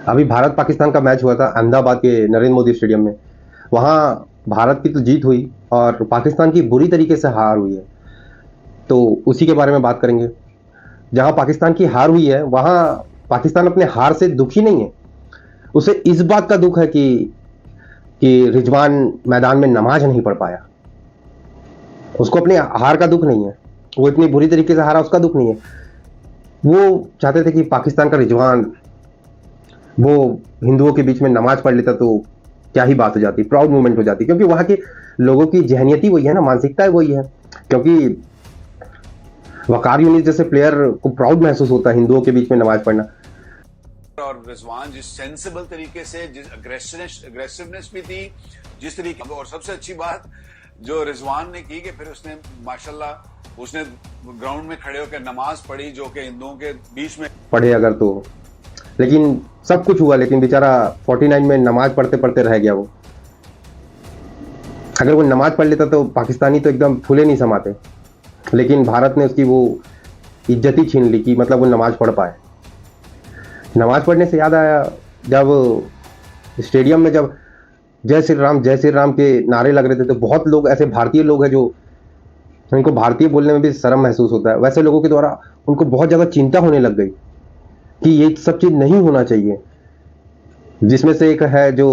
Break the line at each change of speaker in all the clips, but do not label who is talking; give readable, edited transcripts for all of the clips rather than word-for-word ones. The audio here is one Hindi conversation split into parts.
अभी भारत पाकिस्तान का मैच हुआ था अहमदाबाद के नरेंद्र मोदी स्टेडियम में। वहाँ भारत की तो जीत हुई और पाकिस्तान की बुरी तरीके से हार हुई है। तो उसी के बारे में बात करेंगे। जहाँ पाकिस्तान की हार हुई है वहाँ पाकिस्तान अपने हार से दुखी नहीं है। उसे इस बात का दुख है कि रिजवान मैदान में नमाज नहीं पढ़ पाया। उसको अपने हार का दुख नहीं है। वो इतनी बुरी तरीके से हारा उसका दुख नहीं है। वो चाहते थे कि पाकिस्तान का रिजवान वो हिंदुओं के बीच में नमाज पढ़ लेता तो क्या ही बात हो जाती, प्राउड मूवमेंट हो जाती। क्योंकि वहां के लोगों की जहनियत ही वही है ना, मानसिकता वही है। क्योंकि वकार यूनिस जैसे प्लेयर को प्राउड महसूस होता है हिंदुओं के बीच में नमाज पढ़ना।
और रिजवान जिस सेंसिबल तरीके से, जिस अग्रेसिवनेस भी थी, जिस तरीके, और सबसे अच्छी बात जो रिजवान ने की कि फिर उसने माशाल्लाह उसने ग्राउंड में खड़े होकर नमाज पढ़ी जो कि हिंदुओं के बीच में
पढ़े अगर तो, लेकिन सब कुछ हुआ, लेकिन बेचारा 49 में नमाज पढ़ते पढ़ते रह गया। वो अगर वो नमाज पढ़ लेता तो पाकिस्तानी तो एकदम फूले नहीं समाते। लेकिन भारत ने उसकी वो इज्जत ही छीन ली कि मतलब वो नमाज पढ़ पाए। नमाज पढ़ने से याद आया, जब स्टेडियम में जब जय श्री राम के नारे लग रहे थे तो बहुत लोग ऐसे भारतीय लोग हैं जो उनको भारतीय बोलने में भी शर्म महसूस होता है। वैसे लोगों के द्वारा उनको बहुत ज़्यादा चिंता होने लग गई कि ये सब चीज़ नहीं होना चाहिए। जिसमें से एक है जो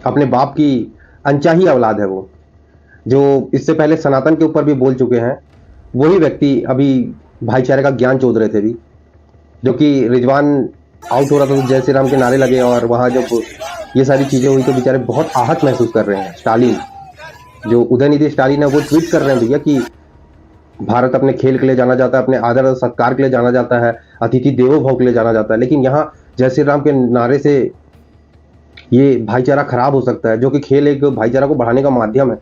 अपने बाप की अनचाही औलाद है, वो जो इससे पहले सनातन के ऊपर भी बोल चुके हैं। वही व्यक्ति अभी भाईचारे का ज्ञान चोद रहे थे भी, जो कि रिजवान आउट हो रहा था तो जय श्री राम के नारे लगे और वहाँ जब ये सारी चीज़ें हुई तो बेचारे बहुत आहत महसूस कर रहे हैं। स्टालिन, जो उदयनिधि स्टालिन है, वो ट्वीट कर रहे हैं भैया कि भारत अपने खेल के लिए जाना जाता है, अपने आदर और सत्कार के लिए जाना जाता है, अतिथि देवो भव के लिए जाना जाता है, लेकिन यहाँ जय श्री राम के नारे से ये भाईचारा खराब हो सकता है। जो कि खेल एक भाईचारा को बढ़ाने का माध्यम है।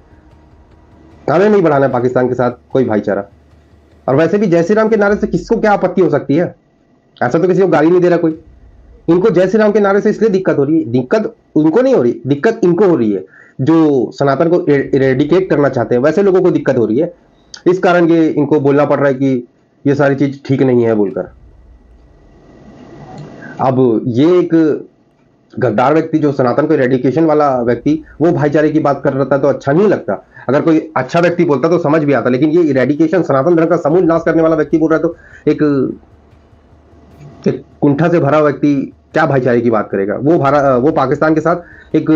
हमें नहीं बढ़ाना है पाकिस्तान के साथ कोई भाईचारा। और वैसे भी जय श्री राम के नारे से किसको क्या आपत्ति हो सकती है? ऐसा तो किसी को गाली नहीं दे रहा कोई। इनको जय श्री राम के नारे से इसलिए दिक्कत हो रही है, दिक्कत उनको नहीं हो रही, दिक्कत इनको हो रही है जो सनातन को इरेडिकेट करना चाहते हैं। वैसे लोगों को दिक्कत हो रही है, इस कारण ये इनको बोलना पड़ रहा है कि ये सारी चीज ठीक नहीं है बोलकर। अब ये एक गद्दार व्यक्ति जो सनातन को इरेडिकेशन वाला व्यक्ति वो भाईचारे की बात कर रहा था तो अच्छा नहीं लगता। अगर कोई अच्छा व्यक्ति बोलता तो समझ भी आता, लेकिन ये इरेडिकेशन सनातन धर्म का समूल नाश करने वाला व्यक्ति बोल रहा है तो एक कुंठा से भरा व्यक्ति क्या भाईचारे की बात करेगा? वो पाकिस्तान के साथ एक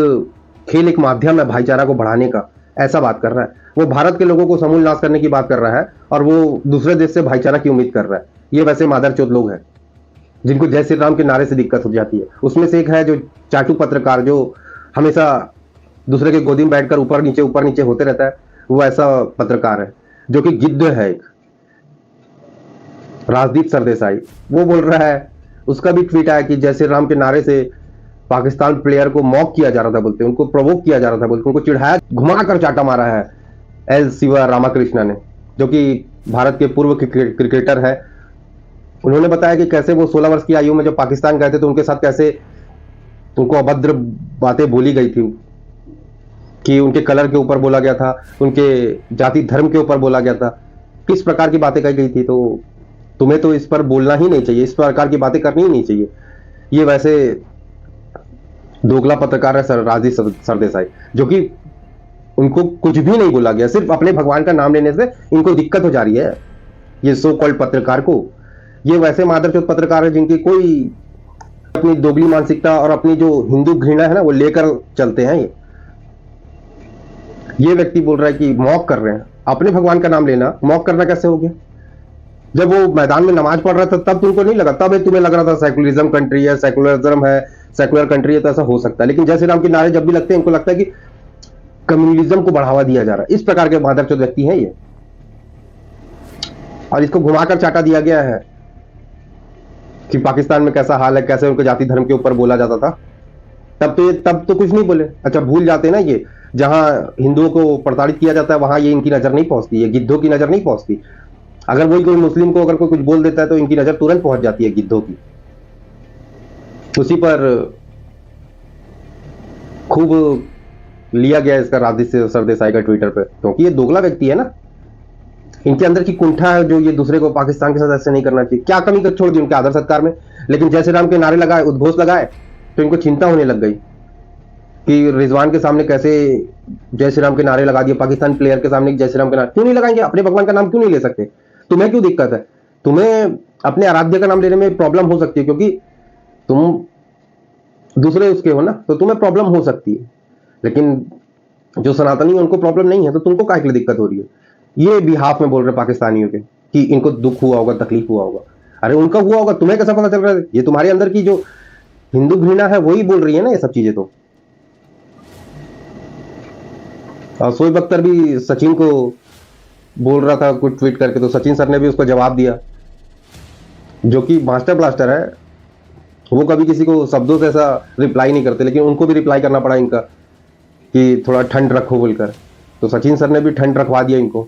खेल, एक माध्यम है भाईचारा को बढ़ाने का, ऐसा बात कर रहा है। वो भारत के लोगों को समूल नाश करने की बात कर रहा है और वो दूसरे देश से भाईचारा की उम्मीद कर रहा है। ये वैसे मादरचोद लोग हैं जिनको जय श्री राम के नारे से दिक्कत हो जाती है। उसमें से एक है जो चाटू पत्रकार, जो हमेशा दूसरे के गोदी में बैठकर ऊपर नीचे होते रहता है। वो ऐसा पत्रकार है जो कि गिद्ध है। एक राजदीप सरदेसाई, वो बोल रहा है, उसका भी ट्वीट आया कि जय श्री राम के नारे से पाकिस्तान प्लेयर को मॉक किया जा रहा था बोलते, उनको प्रोवोक किया जा रहा था बोलते, उनको चिढ़ाया, घुमाकर चाटा मारा है एल शिवा रामाकृष्णा ने, जो कि भारत के पूर्व क्रिकेटर है। उन्होंने बताया कि कैसे वो 16 वर्ष की आयु में जब पाकिस्तान गए थे तो उनके साथ कैसे उनको अभद्र बातें बोली गई थी, कि उनके कलर के ऊपर बोला गया था, उनके जाति धर्म के ऊपर बोला गया था, किस प्रकार की बातें कही गई थी। तो तुम्हें तो इस पर बोलना ही नहीं चाहिए, इस प्रकार की बातें करनी ही नहीं चाहिए। ये वैसे दोगला पत्रकार है राजदीप सरदेसाई, जो कि उनको कुछ भी नहीं बोला गया, सिर्फ अपने भगवान का नाम लेने से इनको दिक्कत हो जा रही है ये सो कॉल्ड पत्रकार को। ये वैसे मादरचोद पत्रकार है जिनकी कोई अपनी दोगली मानसिकता और अपनी जो हिंदू घृणा है ना वो लेकर चलते हैं। ये व्यक्ति बोल रहा है कि मॉक कर रहे हैं, अपने भगवान का नाम लेना मॉक करना कैसे हो गया? जब वो मैदान में नमाज पढ़ रहा था तब तुमको नहीं लगा, तब तुम्हें लग रहा था सेकुलरिज्म कंट्री है, सेकुलरिज्म है, सेकुलर कंट्री है, तो ऐसा हो सकता है। लेकिन जय श्री राम के नारे जब भी लगते हैं इनको लगता है कि कम्युनलिज्म को बढ़ावा दिया जा रहा है। इस प्रकार के मादरचोद व्यक्ति हैं ये, और इसको घुमाकर चाटा दिया गया है कि पाकिस्तान में कैसा हाल है, कैसे उनके जाति धर्म के ऊपर बोला जाता था। तब तो कुछ नहीं बोले। अच्छा, भूल जाते हैं ना, ये जहां हिंदुओं को प्रताड़ित किया जाता है वहां ये इनकी नजर नहीं पहुंचती, ये गिद्धों की नजर नहीं पहुंचती। अगर वही कोई मुस्लिम को अगर कोई कुछ बोल देता है तो इनकी नजर तुरंत पहुंच जाती है गिद्धों की। उसी पर खूब लिया गया इसका राजदीप सरदेसाई का ट्विटर पे, क्योंकि ये दोगला व्यक्ति है ना, इनके अंदर की कुंठा है जो ये दूसरे को पाकिस्तान के साथ ऐसे नहीं करना चाहिए। क्या कमी कर छोड़ दी उनके आदर सत्कार में? लेकिन जय श्री राम के नारे लगाए, उद्घोष लगाए, तो इनको चिंता होने लग गई कि रिजवान के सामने कैसे जय श्री राम के नारे लगा दिए, पाकिस्तान प्लेयर के सामने जय श्री राम के नारे क्यों नहीं लगाएंगे? अपने भगवान का नाम क्यों नहीं ले सकते? तुम्हें क्यों दिक्कत है? तुम्हें अपने आराध्य का नाम लेने में प्रॉब्लम हो सकती है क्योंकि तुम दूसरे उसके हो ना, तो तुम्हें प्रॉब्लम हो सकती है, लेकिन जो सनातनी है उनको प्रॉब्लम नहीं है, तो तुमको काहे के लिए दिक्कत हो रही है? ये बिहाफ में बोल रहे पाकिस्तानियों के कि इनको दुख हुआ होगा, तकलीफ हुआ होगा। अरे उनका हुआ होगा, तुम्हें कैसा पता चल रहा है? ये तुम्हारे अंदर की जो हिंदू घृणा है वही बोल रही है ना ये सब चीजें। तो और शोएब अख्तर भी सचिन को बोल रहा था कुछ ट्वीट करके, तो सचिन सर ने भी उसको जवाब दिया, जो कि मास्टर ब्लास्टर है, वो कभी किसी को शब्दों से ऐसा रिप्लाई नहीं करते, लेकिन उनको भी रिप्लाई करना पड़ा इनका कि थोड़ा ठंड रखो बोलकर। तो सचिन सर ने भी ठंड रखवा दिया इनको।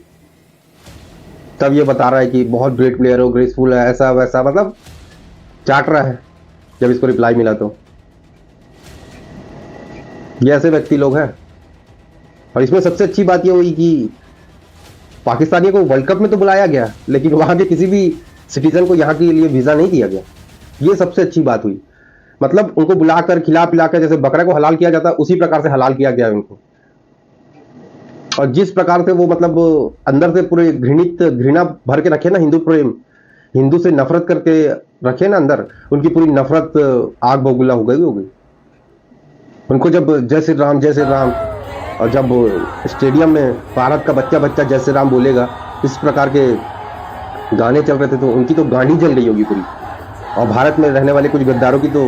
तब ये बता रहा है कि बहुत ग्रेट प्लेयर हो, ग्रेसफुल है, ऐसा वैसा, मतलब चाट रहा है जब इसको रिप्लाई मिला। तो ये ऐसे व्यक्ति लोग हैं। और इसमें सबसे अच्छी बात ये हुई कि पाकिस्तानियों को वर्ल्ड कप में तो बुलाया गया, लेकिन वहां के किसी भी सिटीजन को यहाँ के लिए वीजा नहीं दिया गया। ये सबसे अच्छी बात हुई। मतलब उनको बुलाकर खिला पिलाकर, जैसे बकरा को हलाल किया जाता है उसी प्रकार से हलाल किया गया उनको। और जिस प्रकार से वो मतलब अंदर से पूरे घृणा भर के रखे ना, हिंदू प्रेम, हिंदू से नफरत करके रखे ना अंदर, उनकी पूरी नफरत आग बबूला हो गई। उनको जब जय श्री राम, और जब स्टेडियम में भारत का बच्चा बच्चा जय श्री राम बोलेगा, इस प्रकार के गाने चल रहे थे, तो उनकी तो गांडी जल गई होगी पूरी। और भारत में रहने वाले कुछ गद्दारों की तो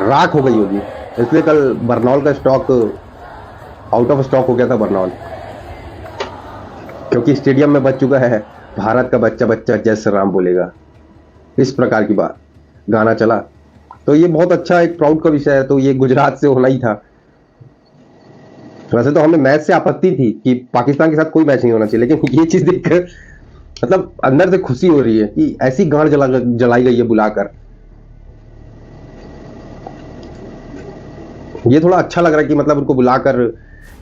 राख हो गई होगी। इसलिए कल बरनौल का स्टॉक आउट ऑफ स्टॉक हो गया था बरनौल, क्योंकि स्टेडियम में बच चुका है भारत का बच्चा बच्चा जय श्री राम बोलेगा, इस प्रकार की बात गाना चला। तो ये बहुत अच्छा एक प्राउड का विषय है। तो ये गुजरात से होना ही था। वैसे तो हमें मैच से आपत्ति थी कि पाकिस्तान के साथ कोई मैच नहीं होना चाहिए, लेकिन ये चीज देखकर मतलब अंदर से खुशी हो रही है कि ऐसी गांड जलाई गई है बुलाकर। ये थोड़ा अच्छा लग रहा है कि मतलब उनको बुलाकर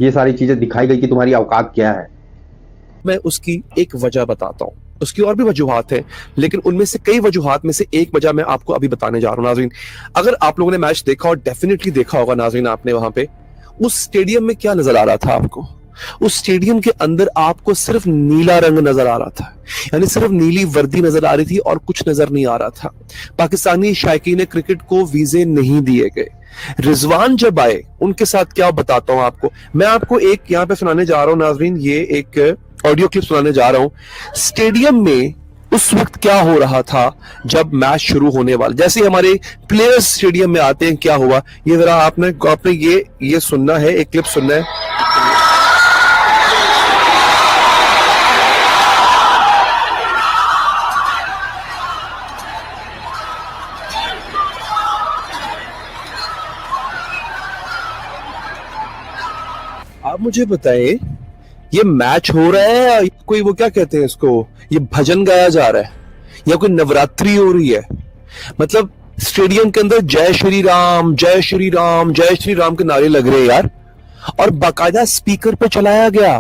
ये सारी चीजें दिखाई गई कि तुम्हारी औकात क्या है।
मैं उसकी एक वजह बताता हूं। उसकी और भी वजूहात हैं, लेकिन उनमें से कई वजूहात में से एक वजह मैं आपको अभी बताने जा रहा हूं। नाज़रीन, अगर आप लोगों ने मैच देखा, और डेफिनेटली देखा होगा नाज़रीन आपने, वहां पे उस स्टेडियम में क्या नजर आ रहा था आपको? उस स्टेडियम के अंदर आपको सिर्फ नीला रंग नजर आ रहा था, यानी सिर्फ नीली वर्दी नजर आ रही थी और कुछ नजर नहीं आ रहा था। पाकिस्तानी शायकीन क्रिकेट को वीजे नहीं दिए गए। रिजवान जब आए, उनके साथ क्या बताता हूं आपको। मैं आपको एक यहां पे सुनाने जा रहा हूं नाजरीन, ये एक ऑडियो क्लिप सुनाने जा रहा हूं। स्टेडियम में उस वक्त क्या हो रहा था जब मैच शुरू होने वाला, जैसे हमारे प्लेयर्स स्टेडियम में आते हैं, क्या हुआ ये जरा आपने ये सुनना है, एक क्लिप सुनना है। आप मुझे बताएं, ये मैच हो रहा है या कोई वो क्या कहते हैं इसको, ये भजन गाया जा रहा है या कोई नवरात्रि हो रही है? मतलब स्टेडियम के अंदर जय श्री राम जय श्री राम जय श्री राम के नारे लग रहे हैं यार, और बाकायदा स्पीकर पे चलाया गया।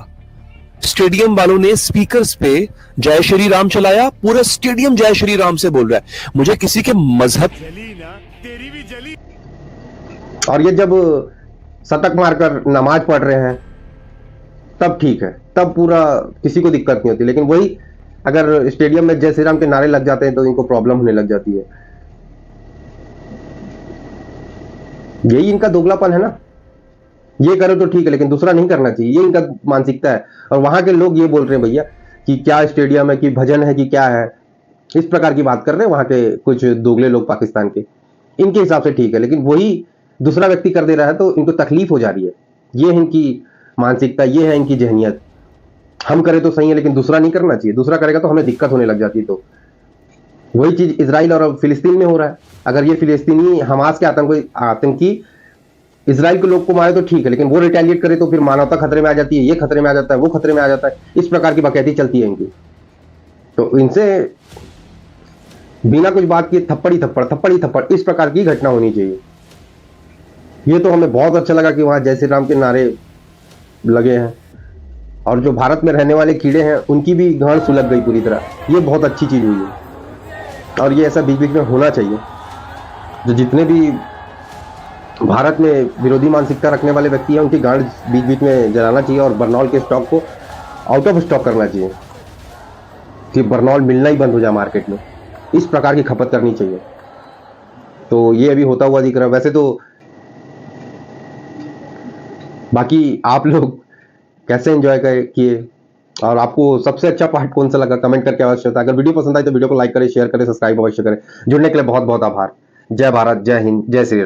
स्टेडियम वालों ने स्पीकर्स पे जय श्री राम चलाया, पूरा स्टेडियम जय श्री राम से बोल रहा है। मुझे किसी के मजहब
तेरी भी जली।
और ये जब शतक मारकर नमाज पढ़ रहे हैं तब ठीक है, तब पूरा किसी को दिक्कत नहीं होती। लेकिन वही अगर स्टेडियम में जय श्री राम के नारे लग जाते हैं तो इनको प्रॉब्लम होने लग जाती है। यही इनका दोगलापन है ना, ये करो तो ठीक है लेकिन दूसरा नहीं करना चाहिए, ये इनका मानसिकता है। और वहां के लोग ये बोल रहे हैं भैया कि क्या स्टेडियम है कि भजन है कि क्या है, इस प्रकार की बात कर रहे हैं वहां के कुछ दोगले लोग पाकिस्तान के। इनके हिसाब से ठीक है, लेकिन वही दूसरा व्यक्ति कर दे रहा है तो इनको तकलीफ हो जा रही है। ये है इनकी मानसिकता, ये है इनकी जहनियत। हम करें तो सही है लेकिन दूसरा नहीं करना चाहिए, दूसरा करेगा तो हमें दिक्कत होने लग जाती है। तो वही चीज इजराइल और फिलिस्तीन में हो रहा है। अगर ये फिलिस्तीनी हमास के आतंकी इजराइल के लोग को मारे तो ठीक है, लेकिन वो रिटेलिएट करे तो फिर मानवता खतरे में आ जाती है, ये खतरे में आ जाता है, वो खतरे में आ जाता है। इस प्रकार की बकैती चलती है इनकी। तो इनसे बिना कुछ बात किए थप्पड़ ही थप्पड़ इस प्रकार की घटना होनी चाहिए। ये तो हमें बहुत अच्छा लगा कि वहां जय श्री राम के नारे लगे हैं, और जो भारत में रहने वाले कीड़े हैं उनकी भी गांड सुलग गई पूरी तरह। ये बहुत अच्छी चीज हुई है और ये ऐसा बीच बीच में होना चाहिए। जो जितने भी भारत में विरोधी मानसिकता रखने वाले व्यक्ति हैं उनकी गांड बीच बीच में जलाना चाहिए और बर्नॉल के स्टॉक को आउट ऑफ स्टॉक करना चाहिए कि बर्नॉल मिलना ही बंद हो जाए मार्केट में। इस प्रकार की खपत करनी चाहिए। तो ये अभी होता हुआ दिख रहा है। वैसे तो बाकी आप लोग कैसे एंजॉय किए और आपको सबसे अच्छा पार्ट कौन सा लगा कमेंट करके अवश्य बताएं। अगर वीडियो पसंद आए तो वीडियो को लाइक करें, शेयर करें, सब्सक्राइब अवश्य करें। जुड़ने के लिए बहुत बहुत आभार। जय भारत, जय हिंद, जय श्री राम।